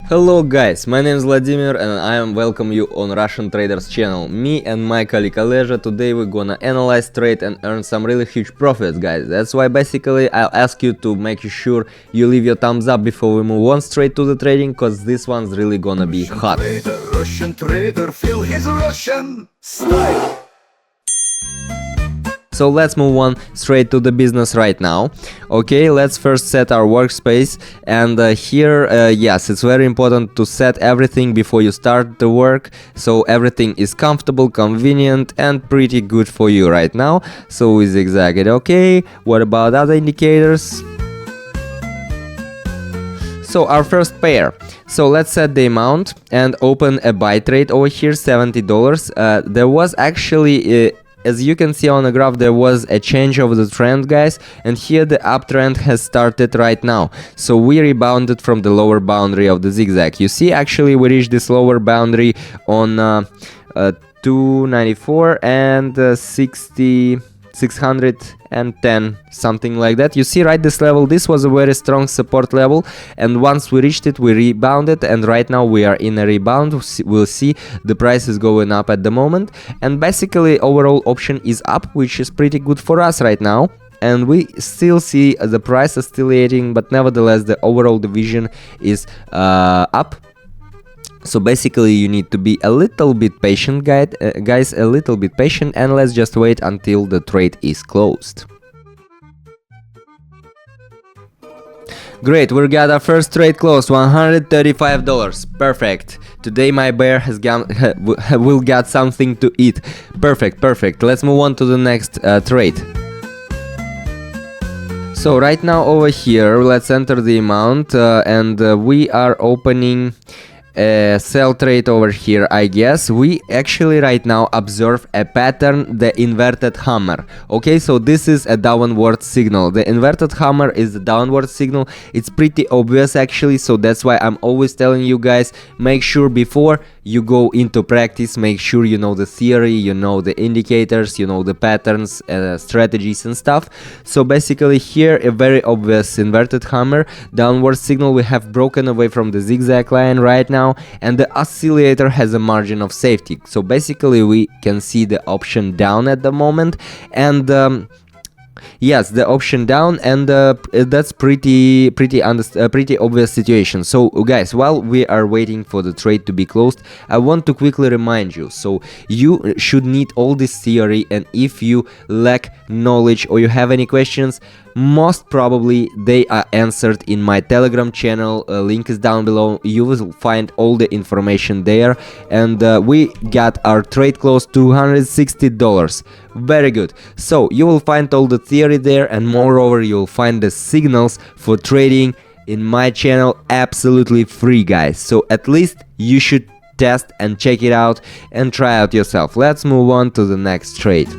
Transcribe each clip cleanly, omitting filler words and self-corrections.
Hello guys, my name is Vladimir and I am welcome you on Russian Traders channel. Me and my colleague Aleja, today we're gonna analyze trade and earn some really huge profits, guys. That's why basically I'll ask you to make sure you leave your thumbs up before we move on straight to the trading, cause this one's really gonna be hot. Russian trader, feel his Russian style. So let's move on straight to the business right now. Okay, let's first set our workspace, and here, yes, it's very important to set everything before you start the work, so everything is comfortable, convenient, and pretty good for you right now. So we zigzag it. Okay, what about other indicators? So our first pair. So let's set the amount and open a buy trade over here, $70. There was actually as you can see on the graph, there was a change of the trend, guys, and here the uptrend has started right now. So we rebounded from the lower boundary of the zigzag. You see, actually we reached this lower boundary on 294 and 610, something like that. You see, right, this level, this was a very strong support level, and once we reached it, we rebounded, and right now we are in a rebound. We'll see the price is going up at the moment, and basically overall option is up, which is pretty good for us right now. And we still see the price oscillating, but nevertheless the overall division is up. So basically you need to be a little bit patient, guys, a little bit patient, and let's just wait until the trade is closed. Great, we got our first trade closed, $135. Perfect. Today my bear will get something to eat. Perfect. Let's move on to the next trade. So right now over here, let's enter the amount, and we are opening a sell trade over here. I guess we actually right now observe a pattern, the inverted hammer. Okay, so this is a downward signal. The inverted hammer is the downward signal. It's pretty obvious actually, so that's why I'm always telling you guys, make sure before you go into practice, make sure you know the theory, you know the indicators, you know the patterns, strategies and stuff. So basically here a very obvious inverted hammer, downward signal. We have broken away from the zigzag line right now, and the oscillator has a margin of safety. So basically we can see the option down at the moment, and yes, the option down, and that's pretty obvious situation. So guys, while we are waiting for the trade to be closed, I want to quickly remind you, so you should need all this theory, and if you lack knowledge or you have any questions, most probably they are answered in my Telegram channel. Link is down below. You will find all the information there, and we got our trade close, $260. Very good. So you will find all the theory there, and moreover you will find the signals for trading in my channel absolutely free, guys. So at least you should test and check it out and try out yourself. Let's move on to the next trade.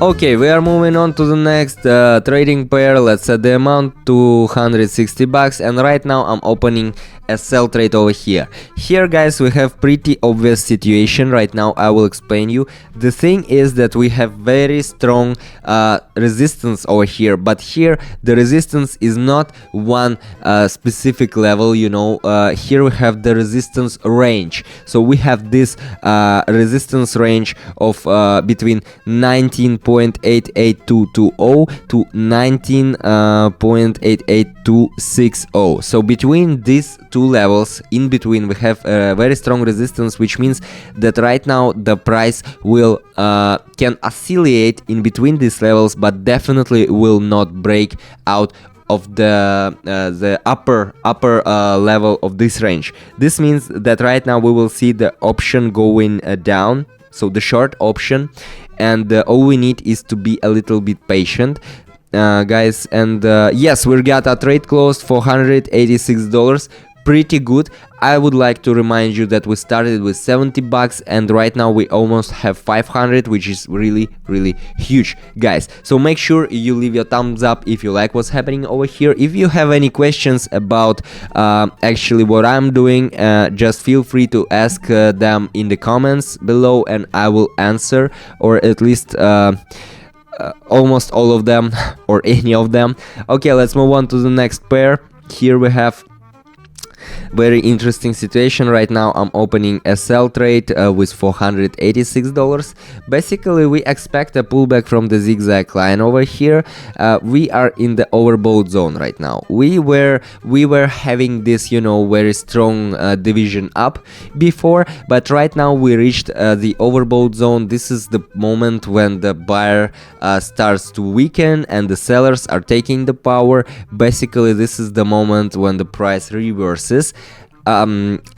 Okay, we are moving on to the next trading pair. Let's set the amount to $160, and right now I'm opening a sell trade over here. Here, guys, we have pretty obvious situation right now. I will explain you. The thing is that we have very strong resistance over here, but here the resistance is not one specific level, you know. Here we have the resistance range. So we have this resistance range of between 19.88220 to 19.88260. So between these two levels, in between, we have a very strong resistance, which means that right now the price will can oscillate in between these levels, but definitely will not break out of the upper level of this range. This means that right now we will see the option going down, so the short option, and all we need is to be a little bit patient, guys. And yes, we got a trade closed for $186. Pretty good. I would like to remind you that we started with $70, and right now we almost have 500, which is really huge, guys. So make sure you leave your thumbs up if you like what's happening over here. If you have any questions about actually what I'm doing, just feel free to ask them in the comments below, and I will answer, or at least almost all of them or any of them. Okay, let's move on to the next pair. Here we have Very interesting situation right now. I'm opening a sell trade with $486. Basically, we expect a pullback from the zigzag line over here. We are in the overbought zone right now. We were having this, you know, very strong division up before, but right now we reached the overbought zone. This is the moment when the buyer starts to weaken and the sellers are taking the power. Basically, this is the moment when the price reverses.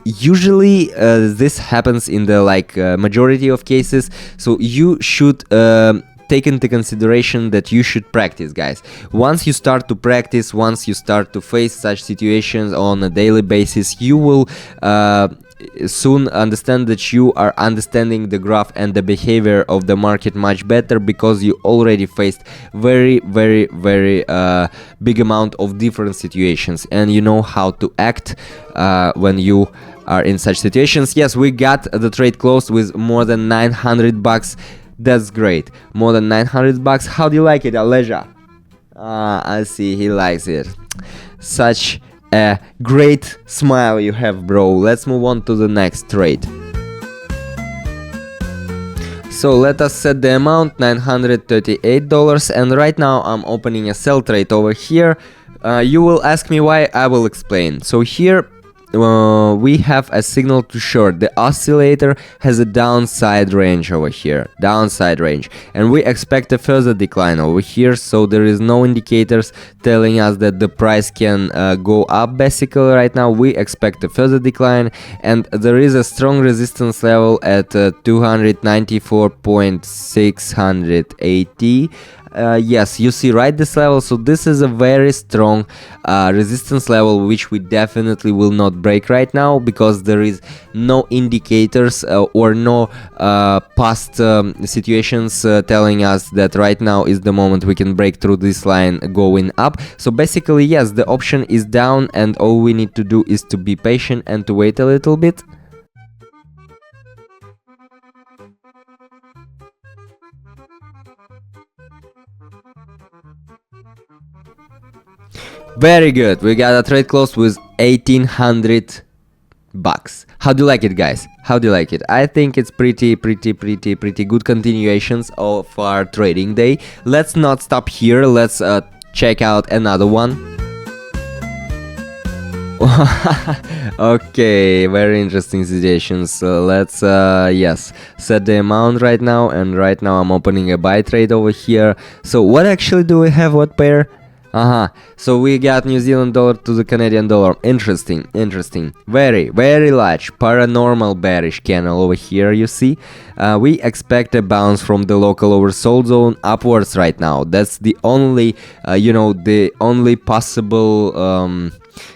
Usually this happens in the majority of cases, so you should take into consideration that you should practice, guys. Once you start to practice, once you start to face such situations on a daily basis, you will soon understand that you are understanding the graph and the behavior of the market much better, because you already faced very big amount of different situations and you know how to act when you are in such situations. Yes, we got the trade closed with more than $900. That's great. More than $900. How do you like it, Aleja? I see he likes it. Such a great smile you have, bro. Let's move on to the next trade. So let us set the amount, $938, and right now I'm opening a sell trade over here. You will ask me why. I will explain. So here we have a signal to short. The oscillator has a downside range over here, downside range, and we expect a further decline over here. So there is no indicators telling us that the price can go up. Basically right now we expect a further decline, and there is a strong resistance level at 294.680. Yes, you see right this level. So this is a very strong resistance level which we definitely will not break right now, because there is no indicators or no past situations telling us that right now is the moment we can break through this line going up. So basically, yes, the option is down, and all we need to do is to be patient and to wait a little bit. Very good. We got a trade close with $1,800. How do you like it, guys? How do you like it? I think it's pretty good continuations of our trading day. Let's not stop here. Let's check out another one. Okay, very interesting situations. So let's yes, set the amount right now, and right now I'm opening a buy trade over here. So what actually do we have? What pair? So we got New Zealand dollar to the Canadian dollar. Interesting. Very large paranormal bearish candle over here, you see. We expect a bounce from the local oversold zone upwards right now. That's the only, the only possible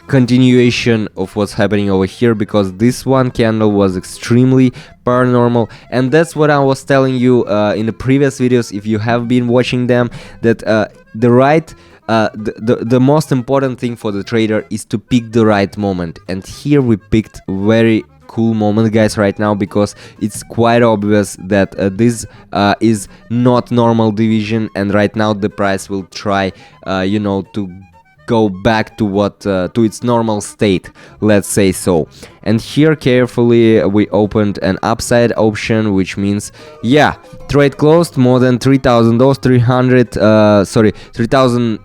continuation of what's happening over here, because this one candle was extremely paranormal, and that's what I was telling you in the previous videos, if you have been watching them, that the most important thing for the trader is to pick the right moment, and here we picked very cool moment, guys, right now, because it's quite obvious that this is not normal division, and right now the price will try to go back to what to its normal state, let's say so. And here carefully we opened an upside option, which means, yeah, trade closed more than $3,200.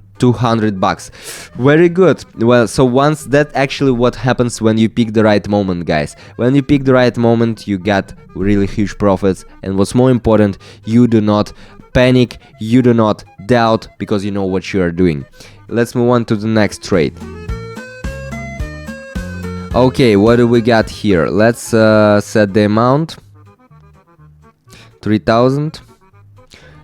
Very good. Well, so once that actually what happens when you pick the right moment, guys. When you pick the right moment, you get really huge profits, and what's more important, you do not panic, you do not doubt, because you know what you are doing. Let's move on to the next trade. Okay, what do we got here? Let's set the amount, 3,000,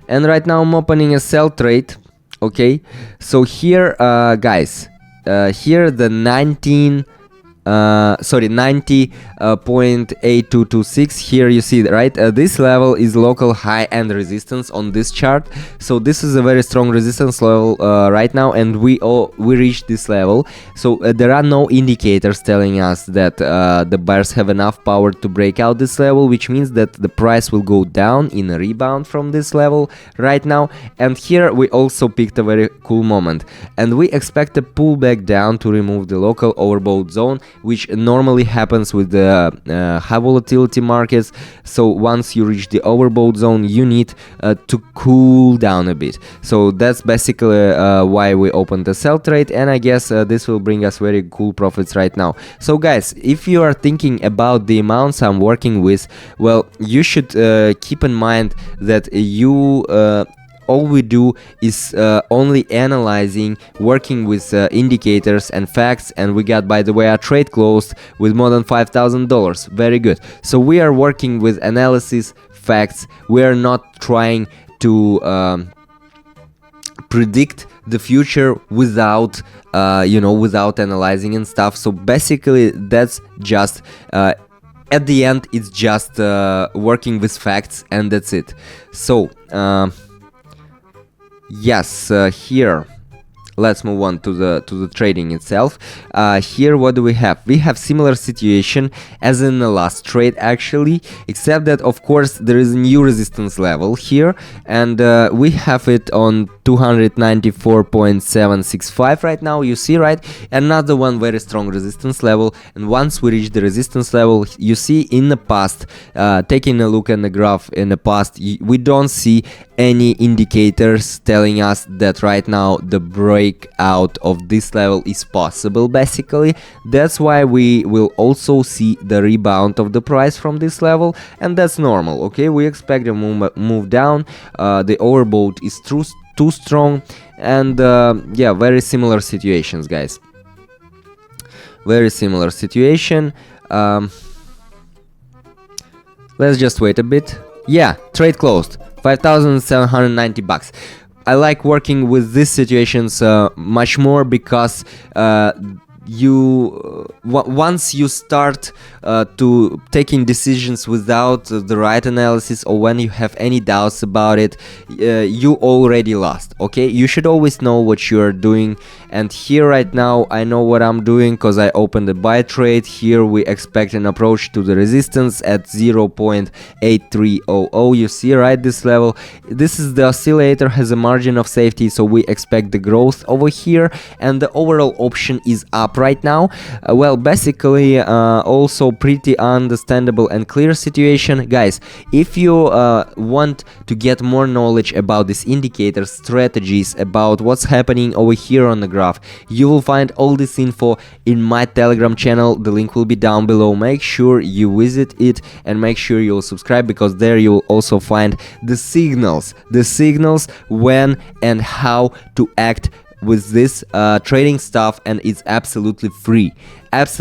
and right now I'm opening a sell trade. Okay, so here, guys, here the 90.8226, here you see, right, this level is local high and resistance on this chart. So this is a very strong resistance level right now, and we reached this level. So there are no indicators telling us that the buyers have enough power to break out this level, which means that the price will go down in a rebound from this level right now. And here we also picked a very cool moment, and we expect a pullback down to remove the local overbought zone. which normally happens with the high volatility markets. So once you reach the overbought zone, you need to cool down a bit. So that's basically why we opened the sell trade, and I guess this will bring us very cool profits right now. So guys, if you are thinking about the amounts I'm working with, well, you should keep in mind that you all we do is only analyzing, working with indicators and facts, and we got, by the way, our trade closed with more than $5,000. Very good. So we are working with analysis, facts. We are not trying to predict the future without without analyzing and stuff. So basically that's just at the end it's just working with facts, and that's it. So yes, here let's move on to the trading itself. Here what do we have? We have similar situation as in the last trade actually, except that of course there is a new resistance level here, and we have it on 294.765 right now, you see, right? Another one very strong resistance level, and once we reach the resistance level, you see in the past, taking a look at the graph in the past, we don't see any indicators telling us that right now the breakout of this level is possible. Basically, that's why we will also see the rebound of the price from this level, and that's normal. Okay, we expect a move down. The overbought is too strong, and yeah, very similar situations, guys. Very similar situation. Let's just wait a bit. Yeah, trade closed. $5,790. I like working with these situations much more because once you start to taking decisions without the right analysis, or when you have any doubts about it, you already lost. Okay, you should always know what you are doing, and here right now I know what I'm doing because I opened a buy trade. Here we expect an approach to the resistance at 0.8300. you see, right, this level. This is the oscillator, has a margin of safety, so we expect the growth over here, and the overall option is up right now. Well, basically also pretty understandable and clear situation, guys. If you want to get more knowledge about these indicators, strategies, about what's happening over here on the graph, you will find all this info in my Telegram channel. The link will be down below. Make sure you visit it, and make sure you'll subscribe, because there you'll also find the signals when and how to act with this trading stuff, and it's absolutely free. It's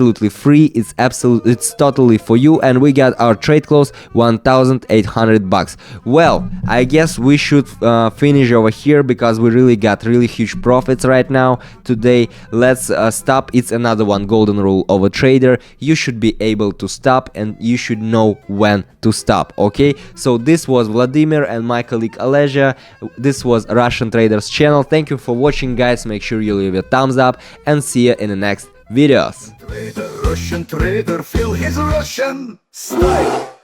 totally for you, and we got our trade close $1,800. Well, I guess we should finish over here, because we really got really huge profits right now today. Let's stop. It's another one golden rule of a trader: you should be able to stop, and you should know when to stop. Okay, so this was Vladimir and my colleague Aleja. This was Russian Traders channel. Thank you for watching, guys. Make sure you leave a thumbs up, and see you in the next videos. Russian trader, feel his Russian style.